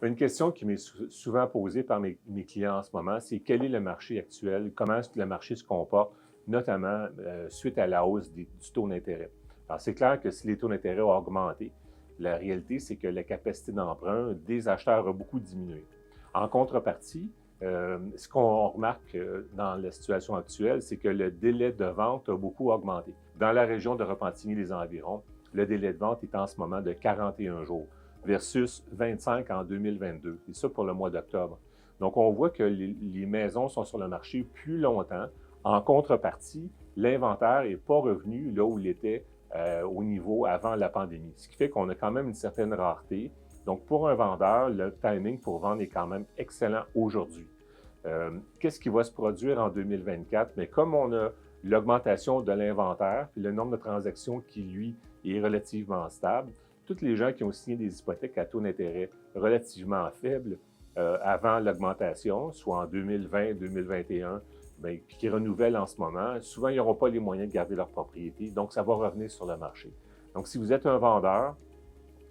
Une question qui m'est souvent posée par mes clients en ce moment, c'est quel est le marché actuel? Comment est-ce que le marché se comporte, notamment suite à la hausse du taux d'intérêt? Alors, c'est clair que si les taux d'intérêt ont augmenté, la réalité, c'est que la capacité d'emprunt des acheteurs a beaucoup diminué. En contrepartie, ce qu'on remarque dans la situation actuelle, c'est que le délai de vente a beaucoup augmenté. Dans la région de Repentigny, les environs, le délai de vente est en ce moment de 41 jours versus 25 en 2022. Et ça pour le mois d'octobre. Donc, on voit que les maisons sont sur le marché plus longtemps. En contrepartie, l'inventaire n'est pas revenu là où il était au niveau avant la pandémie. Ce qui fait qu'on a quand même une certaine rareté. Donc, pour un vendeur, le timing pour vendre est quand même excellent aujourd'hui. Qu'est-ce qui va se produire en 2024? Mais comme on a l'augmentation de l'inventaire, puis le nombre de transactions qui, lui, est relativement stable, tous les gens qui ont signé des hypothèques à taux d'intérêt relativement faibles avant l'augmentation, soit en 2020-2021, bien, puis qui renouvellent en ce moment, souvent, ils n'auront pas les moyens de garder leur propriété, donc ça va revenir sur le marché. Donc, si vous êtes un vendeur,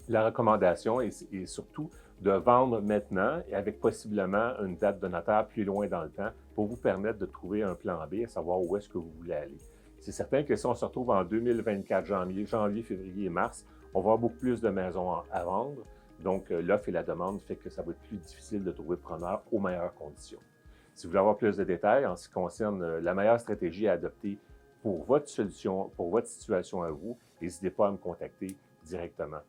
la recommandation est surtout de vendre maintenant et avec possiblement une date de notaire plus loin dans le temps pour vous permettre de trouver un plan B, à savoir où est-ce que vous voulez aller. C'est certain que si on se retrouve en 2024, janvier, février et mars, on va avoir beaucoup plus de maisons à vendre. Donc, l'offre et la demande fait que ça va être plus difficile de trouver preneur aux meilleures conditions. Si vous voulez avoir plus de détails en ce qui concerne la meilleure stratégie à adopter pour votre solution, pour votre situation à vous, n'hésitez pas à me contacter directement.